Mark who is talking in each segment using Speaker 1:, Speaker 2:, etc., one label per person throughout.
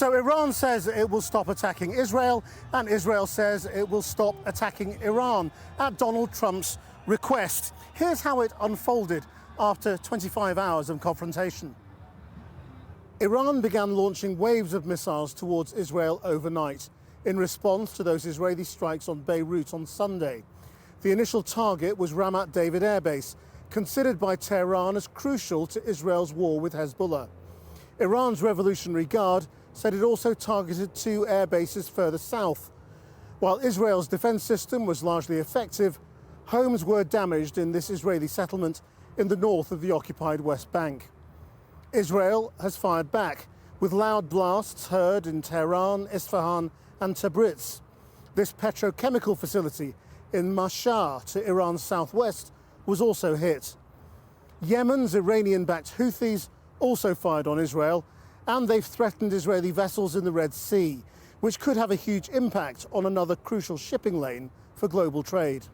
Speaker 1: So Iran says it will stop attacking Israel, and Israel says it will stop attacking Iran at Donald Trump's request. Here's how it unfolded after 25 hours of confrontation. Iran began launching waves of missiles towards Israel overnight in response to those Israeli strikes on Beirut on Sunday. The initial target was Ramat David Air Base, considered by Tehran as crucial to Israel's war with Hezbollah. Iran's Revolutionary Guard said it also targeted 2 air bases further south. While Israel's defense system was largely effective, homes were damaged in this Israeli settlement in the north of the occupied West Bank. Israel has fired back, with loud blasts heard in Tehran, Isfahan and Tabriz. This petrochemical facility in Mashhad to Iran's southwest was also hit. Yemen's Iranian-backed Houthis also fired on Israel, and they've threatened Israeli vessels in the Red Sea, which could have a huge impact on another crucial shipping lane for global trade.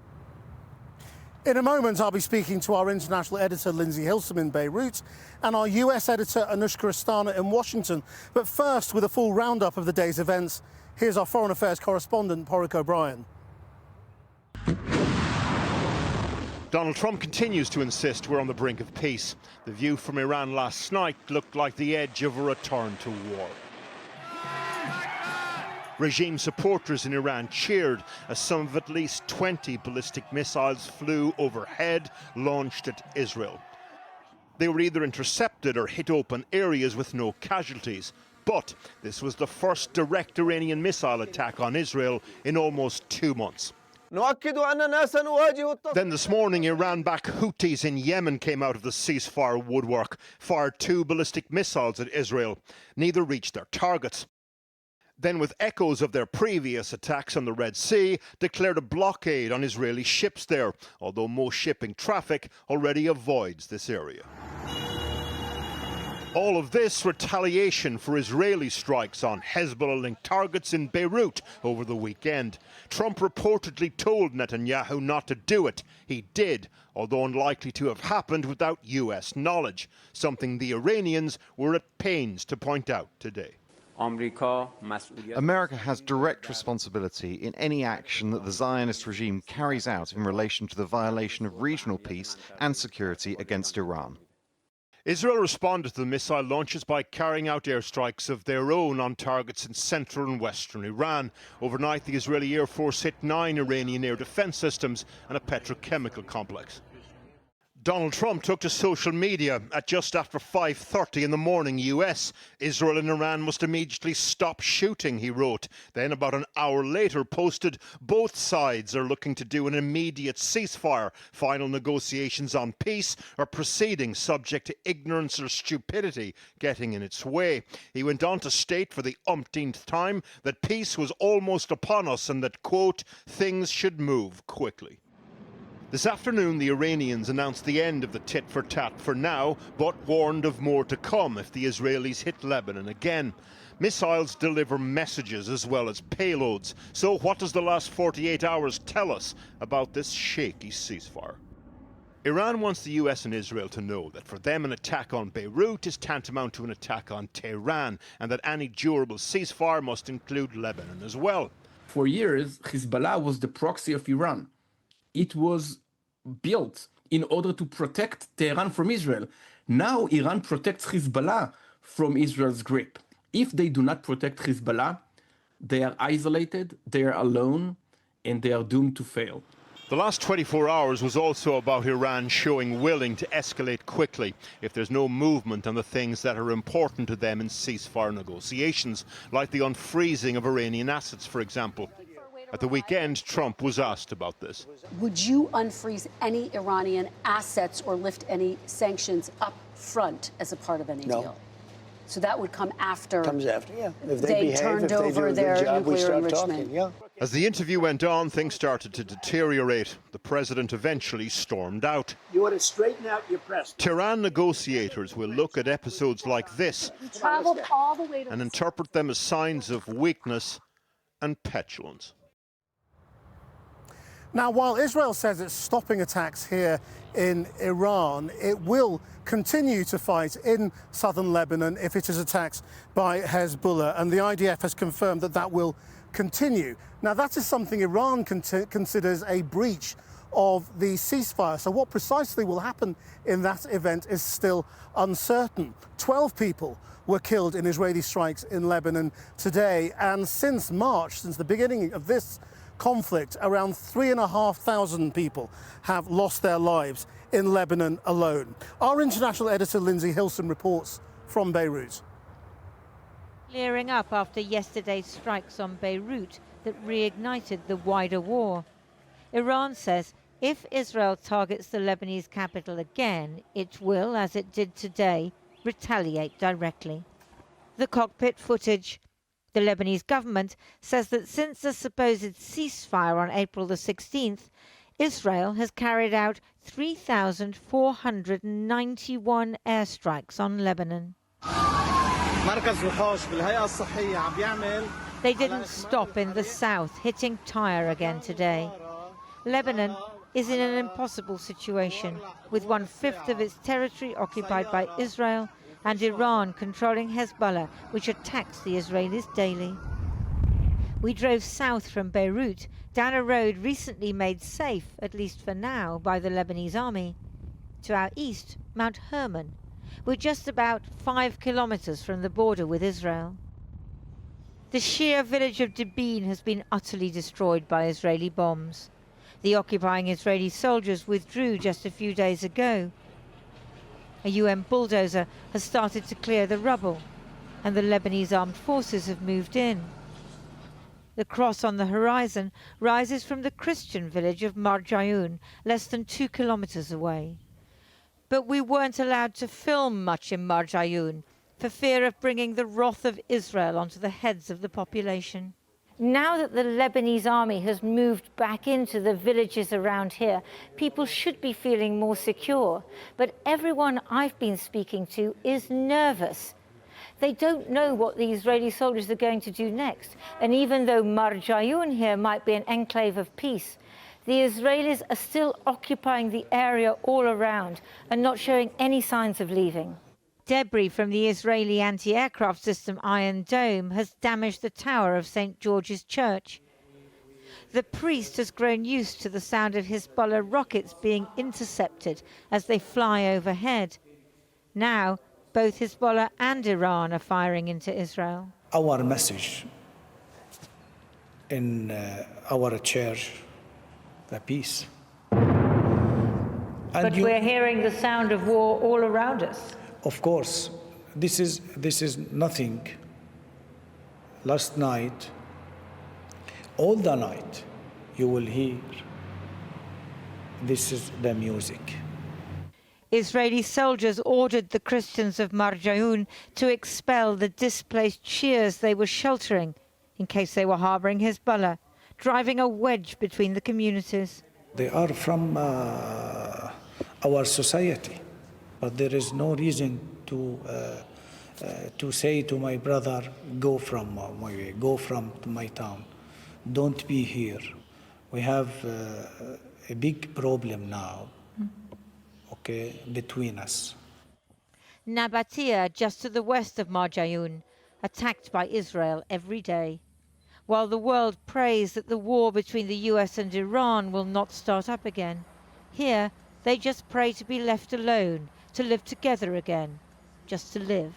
Speaker 1: In a moment, I'll be speaking to our international editor, Lindsay Hilsum, in Beirut, and our US editor, Anushka Astana, in Washington. But first, with a full roundup of the day's events, here's our foreign affairs correspondent, Porrick O'Brien.
Speaker 2: Donald Trump continues to insist we're on the brink of peace. The view from Iran last night looked like the edge of a return to war. Regime supporters in Iran cheered as some of at least 20 ballistic missiles flew overhead, launched at Israel. They were either intercepted or hit open areas with no casualties. But this was the first direct Iranian missile attack on Israel in almost 2 months. Then this morning, Iran-backed Houthis in Yemen came out of the ceasefire woodwork, fired 2 ballistic missiles at Israel. Neither reached their targets. Then, with echoes of their previous attacks on the Red Sea, declared a blockade on Israeli ships there, although most shipping traffic already avoids this area. All of this retaliation for Israeli strikes on Hezbollah-linked targets in Beirut over the weekend. Trump reportedly told Netanyahu not to do it. He did, although unlikely to have happened without US knowledge, something the Iranians were at pains to point out today.
Speaker 3: America has direct responsibility in any action that the Zionist regime carries out in relation to the violation of regional peace and security against Iran.
Speaker 2: Israel responded to the missile launches by carrying out airstrikes of their own on targets in central and western Iran. Overnight, the Israeli Air Force hit 9 Iranian air defense systems and a petrochemical complex. Donald Trump took to social media at just after 5:30 in the morning US. Israel and Iran must immediately stop shooting, he wrote. Then about an hour later posted, both sides are looking to do an immediate ceasefire. Final negotiations on peace are proceeding subject to ignorance or stupidity getting in its way. He went on to state for the umpteenth time that peace was almost upon us and that, quote, things should move quickly. This afternoon, the Iranians announced the end of the tit-for-tat for now, but warned of more to come if the Israelis hit Lebanon again. Missiles deliver messages as well as payloads. So what does the last 48 hours tell us about this shaky ceasefire? Iran wants the US and Israel to know that for them an attack on Beirut is tantamount to an attack on Tehran, and that any durable ceasefire must include Lebanon as well.
Speaker 4: For years, Hezbollah was the proxy of Iran. It was built in order to protect Tehran from Israel. Now Iran protects Hezbollah from Israel's grip. If they do not protect Hezbollah, they are isolated, they are alone, and they are doomed to fail.
Speaker 2: The last 24 hours was also about Iran showing willing to escalate quickly if there's no movement on the things that are important to them in ceasefire negotiations, like the unfreezing of Iranian assets, for example. At the weekend, Trump was asked about this.
Speaker 5: Would you unfreeze any Iranian assets or lift any sanctions up front as a part of any deal? So that would come after.
Speaker 6: Comes after, yeah. If
Speaker 5: they
Speaker 6: behave,
Speaker 5: turned
Speaker 6: if they
Speaker 5: over
Speaker 6: do a
Speaker 5: their
Speaker 6: good job, we
Speaker 5: nuclear
Speaker 6: start
Speaker 5: enrichment.
Speaker 6: talking, yeah.
Speaker 2: As the interview went on, things started to deteriorate. The president eventually stormed out.
Speaker 6: You want to straighten out your press.
Speaker 2: Tehran negotiators will look at episodes like this
Speaker 5: Traveled all the way to
Speaker 2: and interpret them as signs of weakness and petulance.
Speaker 1: Now, while Israel says it's stopping attacks here in Iran, it will continue to fight in southern Lebanon if it is attacked by Hezbollah. And the IDF has confirmed that that will continue. Now, that is something Iran considers a breach of the ceasefire. So what precisely will happen in that event is still uncertain. 12 people were killed in Israeli strikes in Lebanon today. And since March, since the beginning of this conflict, around 3,500 people have lost their lives in Lebanon alone. Our international editor, Lindsay Hilson, reports from Beirut.
Speaker 7: Clearing up after yesterday's strikes on Beirut that reignited the wider war. Iran says if Israel targets the Lebanese capital again, it will, as it did today, retaliate directly. The cockpit footage. The Lebanese government says that since the supposed ceasefire on April the 16th, Israel has carried out 3,491 airstrikes on Lebanon. They didn't stop in the south, hitting Tyre again today. Lebanon is in an impossible situation, with 1/5 of its territory occupied by Israel and Iran controlling Hezbollah, which attacks the Israelis daily. We drove south from Beirut, down a road recently made safe, at least for now, by the Lebanese army. To our east, Mount Hermon. We're just about 5 kilometers from the border with Israel. The Shia village of Debin has been utterly destroyed by Israeli bombs. The occupying Israeli soldiers withdrew just a few days ago. A UN bulldozer has started to clear the rubble, and the Lebanese armed forces have moved in. The cross on the horizon rises from the Christian village of Marjayoun, less than 2 kilometers away. But we weren't allowed to film much in Marjayoun for fear of bringing the wrath of Israel onto the heads of the population. Now that the Lebanese army has moved back into the villages around here, people should be feeling more secure. But everyone I've been speaking to is nervous. They don't know what the Israeli soldiers are going to do next. And even though Marjayoun here might be an enclave of peace, the Israelis are still occupying the area all around and not showing any signs of leaving. Debris from the Israeli anti-aircraft system Iron Dome has damaged the tower of St. George's Church. The priest has grown used to the sound of Hezbollah rockets being intercepted as they fly overhead. Now, both Hezbollah and Iran are firing into Israel.
Speaker 6: Our message in our church, the peace.
Speaker 7: But we're hearing the sound of war all around us.
Speaker 6: Of course, this is nothing. Last night, all the night, you will hear. This is the music.
Speaker 7: Israeli soldiers ordered the Christians of Marjayoun to expel the displaced Shias they were sheltering in case they were harboring Hezbollah, driving a wedge between the communities.
Speaker 6: They are from our society, but there is no reason to say to my brother, go from my way, go from my town, don't be here. We have a big problem now. Okay, between us.
Speaker 7: Nabatea, just to the west of Marjayoun, attacked by Israel every day. While the world prays that the war between the US and Iran will not start up again, here they just pray to be left alone, to live together again, just to live.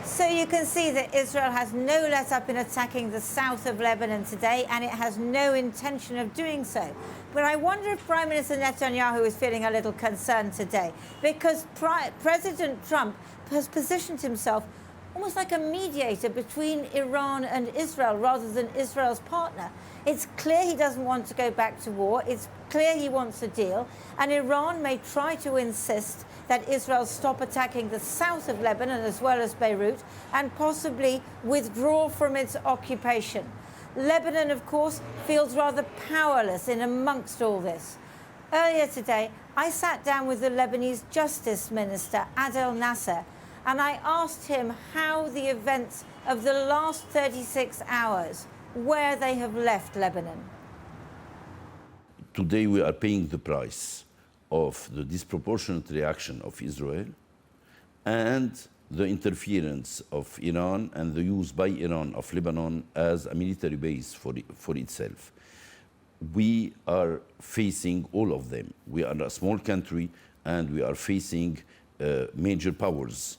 Speaker 7: So you can see that Israel has no let up in attacking the south of Lebanon today, and it has no intention of doing so. But I wonder if Prime Minister Netanyahu is feeling a little concerned today, because President Trump has positioned himself almost like a mediator between Iran and Israel rather than Israel's partner. It's clear he doesn't want to go back to war. It's clear he wants a deal. And Iran may try to insist that Israel stop attacking the south of Lebanon as well as Beirut and possibly withdraw from its occupation. Lebanon, of course, feels rather powerless in amongst all this. Earlier today, I sat down with the Lebanese Justice Minister, Adel Nasser, and I asked him how the events of the last 36 hours where they have left Lebanon.
Speaker 8: Today we are paying the price of the disproportionate reaction of Israel and the interference of Iran and the use by Iran of Lebanon as a military base for itself. We are facing all of them. We are a small country and we are facing major powers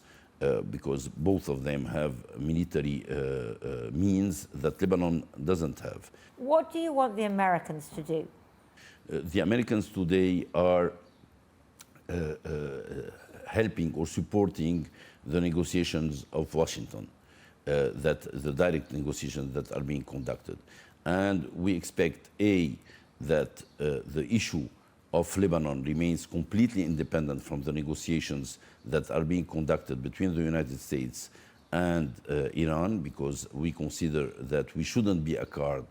Speaker 8: because both of them have military means that Lebanon doesn't have.
Speaker 7: What do you want the Americans to do?
Speaker 8: The Americans today are helping or supporting the negotiations of Washington, the direct negotiations that are being conducted. And we expect, that the issue of Lebanon remains completely independent from the negotiations that are being conducted between the United States and Iran, because we consider that we shouldn't be a card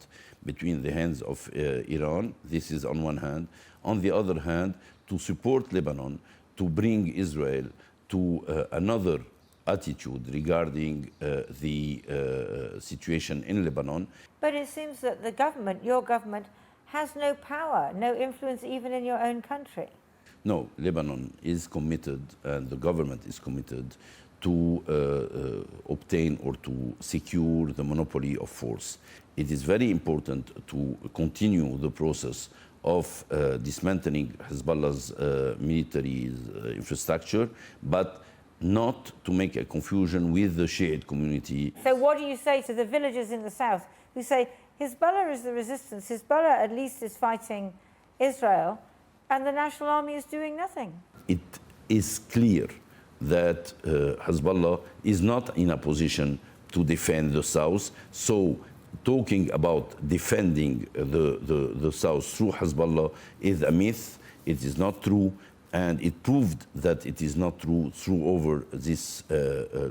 Speaker 8: between the hands of Iran. This is on one hand. On the other hand, to support Lebanon, to bring Israel to another attitude regarding the situation in Lebanon.
Speaker 7: But it seems that the government, your government, has no power, no influence even in your own country.
Speaker 8: No, Lebanon is committed and the government is committed to obtain or to secure the monopoly of force. It is very important to continue the process of dismantling Hezbollah's military infrastructure, but not to make a confusion with the Shiite community.
Speaker 7: So what do you say to the villagers in the south who say Hezbollah is the resistance, Hezbollah at least is fighting Israel, and the National Army is doing nothing?
Speaker 8: It is clear that Hezbollah is not in a position to defend the south, so talking about defending the south through Hezbollah is a myth. It is not true, and it proved that it is not true through over this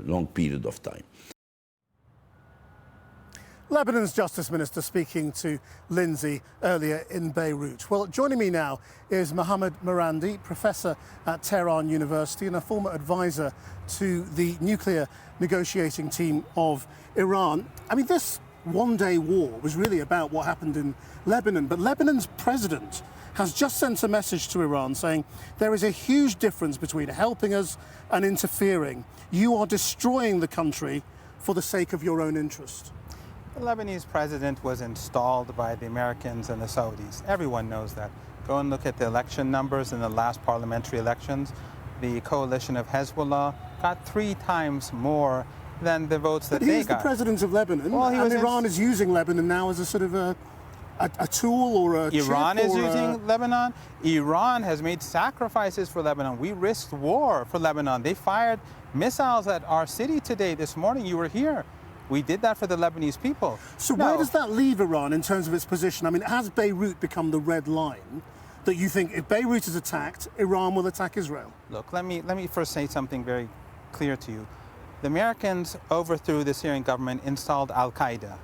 Speaker 8: long period of time.
Speaker 1: Lebanon's Justice Minister speaking to Lindsay earlier in Beirut. Well, joining me now is Mohammad Marandi, professor at Tehran University and a former advisor to the nuclear negotiating team of Iran. I mean, this one-day war was really about what happened in Lebanon, but Lebanon's president has just sent a message to Iran saying there is a huge difference between helping us and interfering. You are destroying the country for the sake of your own interest.
Speaker 9: The Lebanese president was installed by the Americans and the Saudis. Everyone knows that. Go and look at the election numbers in the last parliamentary elections. The coalition of Hezbollah got 3 times more than the votes that they got.
Speaker 1: But he's the president of Lebanon, and Iran is using Lebanon now as a sort of a tool or a
Speaker 9: Iran
Speaker 1: chip
Speaker 9: is
Speaker 1: or
Speaker 9: using Lebanon. Iran has made sacrifices for Lebanon. We risked war for Lebanon. They fired missiles at our city today, this morning. You were here. We did that for the Lebanese people.
Speaker 1: So where does that leave Iran in terms of its position? I mean, has Beirut become the red line that you think if Beirut is attacked, Iran will attack Israel?
Speaker 9: Look, let me first say something very clear to you. The Americans overthrew the Syrian government, installed Al-Qaeda.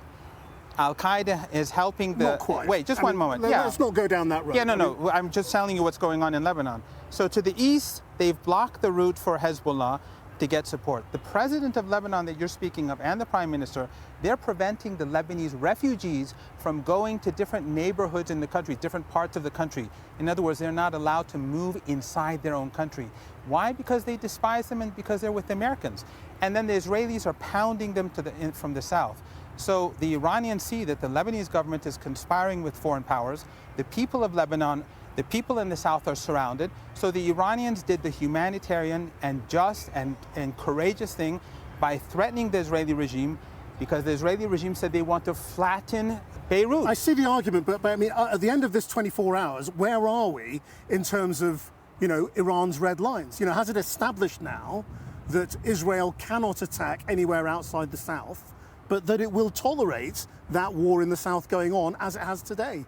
Speaker 9: Al-Qaeda is helping the...
Speaker 1: Not quite.
Speaker 9: Wait, just one moment.
Speaker 1: Let's not go down that road.
Speaker 9: Yeah, no. I'm just telling you what's going on in Lebanon. So to the east, they've blocked the route for Hezbollah to get support. The president of Lebanon that you're speaking of and the prime minister, they're preventing the Lebanese refugees from going to different neighborhoods in the country, different parts of the country. In other words, they're not allowed to move inside their own country. Why? Because they despise them and because they're with the Americans. And then the Israelis are pounding them from the south. So the Iranians see that the Lebanese government is conspiring with foreign powers. The people of Lebanon, the people in the south are surrounded. So the Iranians did the humanitarian and just and courageous thing by threatening the Israeli regime, because the Israeli regime said they want to flatten Beirut.
Speaker 1: I see the argument, but I mean, at the end of this 24 hours, where are we in terms of, Iran's red lines? Has it established now that Israel cannot attack anywhere outside the south, but that it will tolerate that war in the south going on as it has today?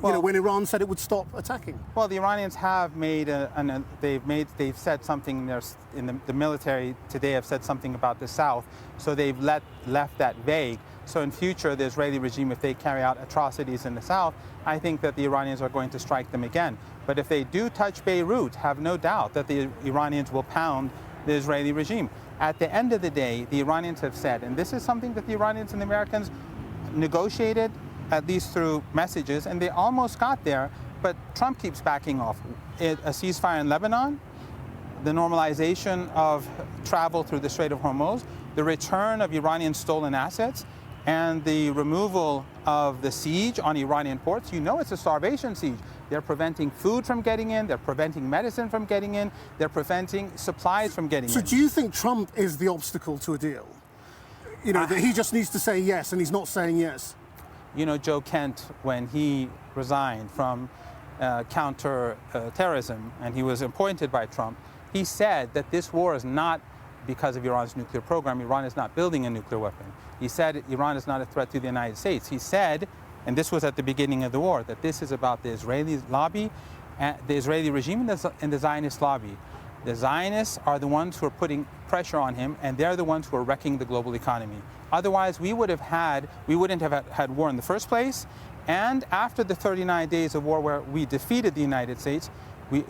Speaker 1: Well, when Iran said it would stop attacking.
Speaker 9: Well, the Iranians have made they've said something in the military today have said something about the south, so they've left that vague. So in future, the Israeli regime, if they carry out atrocities in the south, I think that the Iranians are going to strike them again. But if they do touch Beirut, have no doubt that the Iranians will pound the Israeli regime. At the end of the day, the Iranians have said, and this is something that the Iranians and the Americans negotiated, at least through messages, and they almost got there, but Trump keeps backing off. A ceasefire in Lebanon, the normalization of travel through the Strait of Hormuz, the return of Iranian stolen assets, and the removal of the siege on Iranian ports. You know it's a starvation siege. They're preventing food from getting in, they're preventing medicine from getting in, they're preventing supplies from getting in.
Speaker 1: So do you think Trump is the obstacle to a deal? You know, that he just needs to say yes, and he's not saying yes?
Speaker 9: You know, Joe Kent, when he resigned from counter-terrorism, and he was appointed by Trump, he said that this war is not because of Iran's nuclear program. Iran is not building a nuclear weapon. He said Iran is not a threat to the United States. He said, and this was at the beginning of the war, that this is about the Israeli lobby, the Israeli regime and the Zionist lobby. The Zionists are the ones who are putting pressure on him, and they're the ones who are wrecking the global economy. Otherwise, we wouldn't have had war in the first place. And after the 39 days of war where we defeated the United States,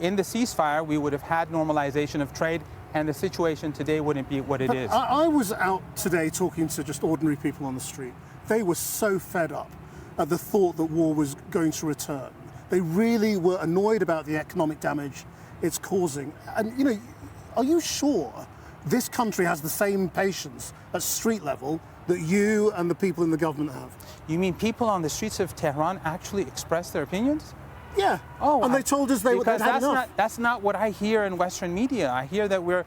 Speaker 9: in the ceasefire, we would have had normalization of trade, and the situation today wouldn't be what it is.
Speaker 1: I was out today talking to just ordinary people on the street. They were so fed up at the thought that war was going to return. They really were annoyed about the economic damage it's causing. And, you know, are you sure this country has the same patience at street level that you and the people in the government have?
Speaker 9: You mean people on the streets of Tehran actually express their opinions?
Speaker 1: Yeah. Oh, and they told us they'd had enough.
Speaker 9: That's not what I hear in Western media. I hear that we're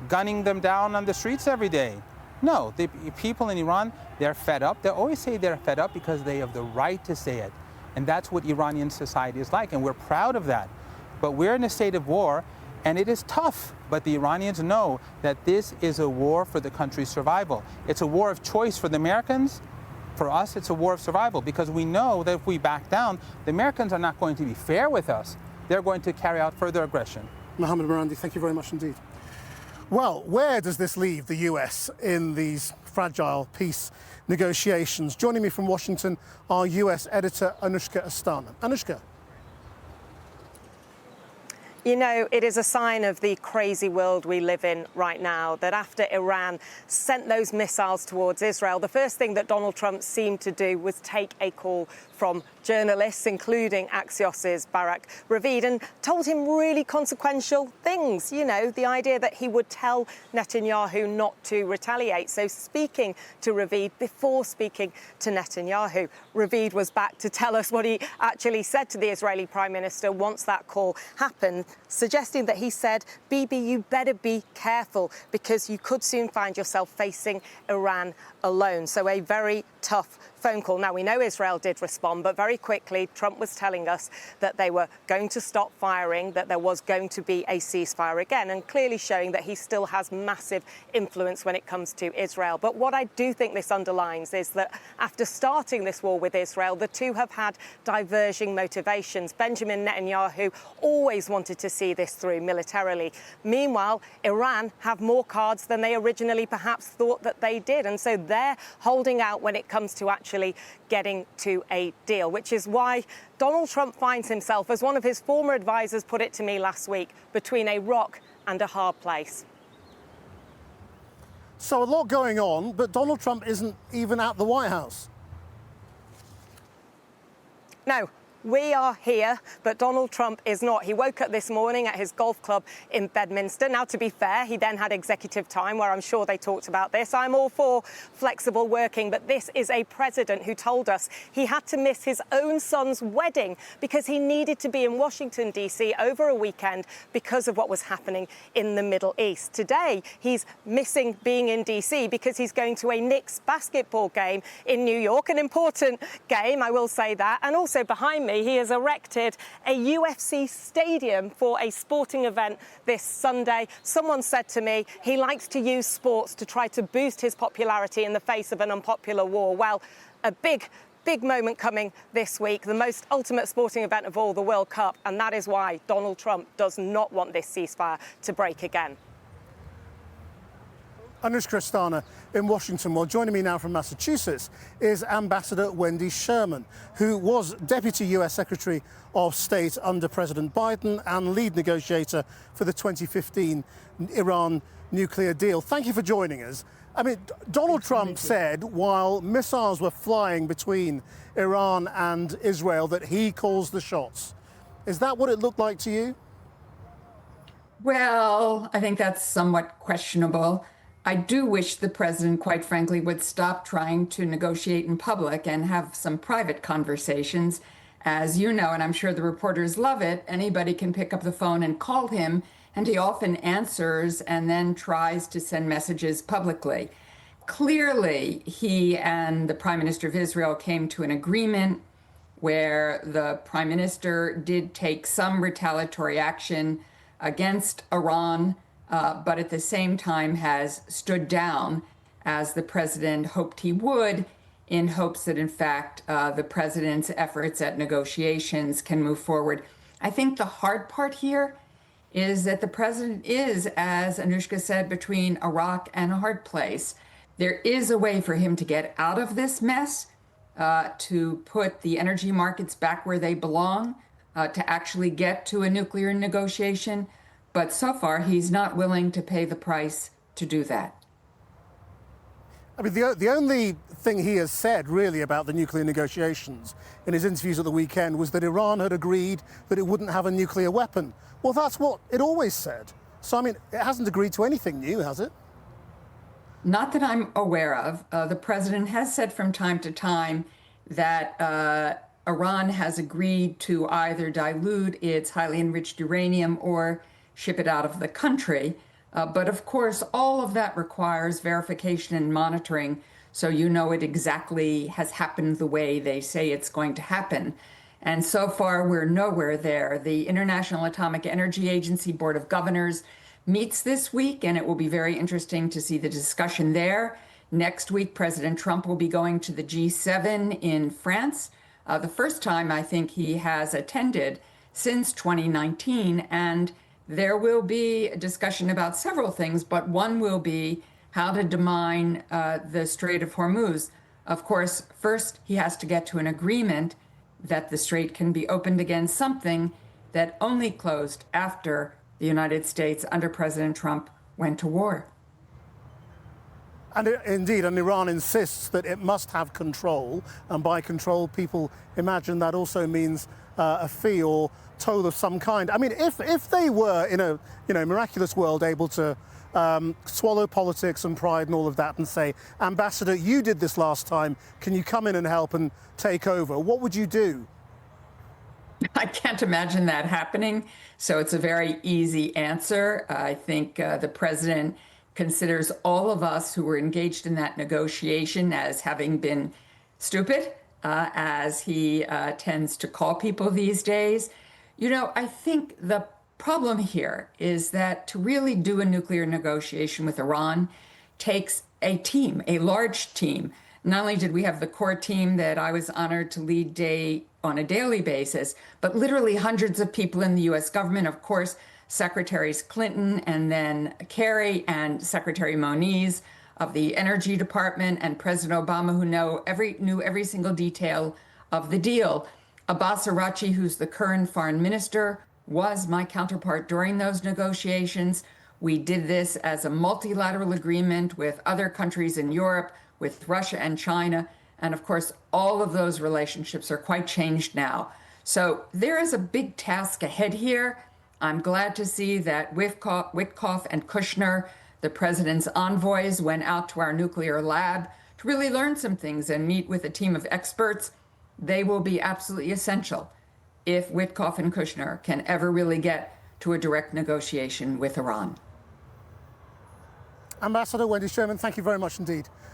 Speaker 9: gunning them down on the streets every day. No, the people in Iran, they're fed up. They always say they're fed up because they have the right to say it. And that's what Iranian society is like, and we're proud of that. But we're in a state of war, and it is tough. But the Iranians know that this is a war for the country's survival. It's a war of choice for the Americans. For us, it's a war of survival, because we know that if we back down, the Americans are not going to be fair with us. They're going to carry out further aggression.
Speaker 1: Mohammad Marandi, thank you very much indeed. Well, where does this leave the US in these fragile peace negotiations? Joining me from Washington, our US editor, Anushka Astana. Anushka.
Speaker 10: You know, it is a sign of the crazy world we live in right now that after Iran sent those missiles towards Israel, the first thing that Donald Trump seemed to do was take a call from journalists, including Axios's Barak Ravid, and told him really consequential things. You know, the idea that he would tell Netanyahu not to retaliate. So speaking to Ravid before speaking to Netanyahu, Ravid was back to tell us what he actually said to the Israeli Prime Minister once that call happened, suggesting that he said, Bibi, you better be careful because you could soon find yourself facing Iran alone. So a very tough phone call. Now, we know Israel did respond, but very quickly, Trump was telling us that they were going to stop firing, that there was going to be a ceasefire again, and clearly showing that he still has massive influence when it comes to Israel. But what I do think this underlines is that after starting this war with Israel, the two have had diverging motivations. Benjamin Netanyahu always wanted to see this through militarily. Meanwhile, Iran have more cards than they originally perhaps thought that they did. And so they're holding out when it comes to actually getting to a deal, which is why Donald Trump finds himself, as one of his former advisors put it to me last week, between a rock and a hard place.
Speaker 1: So a lot going on, but Donald Trump isn't even at the White House.
Speaker 10: No. We are here, but Donald Trump is not. He woke up this morning at his golf club in Bedminster. Now, to be fair, he then had executive time where I'm sure they talked about this. I'm all for flexible working, but this is a president who told us he had to miss his own son's wedding because he needed to be in Washington, D.C. over a weekend because of what was happening in the Middle East. Today, he's missing being in D.C. because he's going to a Knicks basketball game in New York, an important game, I will say that. And also behind me, he has erected a UFC stadium for a sporting event this Sunday. Someone said to me he likes to use sports to try to boost his popularity in the face of an unpopular war. Well, a big moment coming this week, the most ultimate sporting event of all, the World Cup, and that is why Donald Trump does not want this ceasefire to break again.
Speaker 1: Anushka Astana in Washington. Well, joining me now from Massachusetts is Ambassador Wendy Sherman, who was Deputy US Secretary of State under President Biden and lead negotiator for the 2015 Iran nuclear deal. Thank you for joining us. I mean, Donald Trump said while missiles were flying between Iran and Israel that he calls the shots. Is that what it looked like to you?
Speaker 11: Well, I think that's somewhat questionable. I do wish the president, quite frankly, would stop trying to negotiate in public and have some private conversations. As you know, and I'm sure the reporters love it, anybody can pick up the phone and call him, and he often answers and then tries to send messages publicly. Clearly, he and the Prime Minister of Israel came to an agreement where the Prime Minister did take some retaliatory action against Iran, but at the same time has stood down, as the president hoped he would, in hopes that, in fact, the president's efforts at negotiations can move forward. I think the hard part here is that the president is, as Anushka said, between a rock and a hard place. There is a way for him to get out of this mess, to put the energy markets back where they belong, to actually get to a nuclear negotiation. But so far, he's not willing to pay the price to do that.
Speaker 1: I mean, the only thing he has said really about the nuclear negotiations in his interviews at the weekend was that Iran had agreed that it wouldn't have a nuclear weapon. Well, that's what it always said. So, I mean, it hasn't agreed to anything new, has it?
Speaker 11: Not that I'm aware of. The president has said from time to time that Iran has agreed to either dilute its highly enriched uranium or ship it out of the country. But of course, all of that requires verification and monitoring, so you know it exactly has happened the way they say it's going to happen. And so far, we're nowhere there. The International Atomic Energy Agency Board of Governors meets this week, and it will be very interesting to see the discussion there. Next week, President Trump will be going to the G7 in France, the first time I think he has attended since 2019, and there will be a discussion about several things, but one will be how to demine the Strait of Hormuz. Of course, first he has to get to an agreement that the strait can be opened again, something that only closed after the United States under President Trump went to war.
Speaker 1: And indeed, and Iran insists that it must have control, and by control, people imagine that also means a fee or toll of some kind. I mean, if they were in a miraculous world able to swallow politics and pride and all of that and say, Ambassador, you did this last time, can you come in and help and take over? What would you do?
Speaker 11: I can't imagine that happening, so it's a very easy answer. I think the president considers all of us who were engaged in that negotiation as having been stupid, as he tends to call people these days. You know, I think the problem here is that to really do a nuclear negotiation with Iran takes a team, a large team. Not only did we have the core team that I was honored to lead on a daily basis, but literally hundreds of people in the U.S. government, of course, Secretaries Clinton and then Kerry and Secretary Moniz of the Energy Department and President Obama, who knew every single detail of the deal. Abbas Araghchi, who's the current foreign minister, was my counterpart during those negotiations. We did this as a multilateral agreement with other countries in Europe, with Russia and China. And of course, all of those relationships are quite changed now. So there is a big task ahead here. I'm glad to see that Witkoff and Kushner, the president's envoys, went out to our nuclear lab to really learn some things and meet with a team of experts. They will be absolutely essential if Witkoff and Kushner can ever really get to a direct negotiation with Iran.
Speaker 1: Ambassador Wendy Sherman, thank you very much indeed.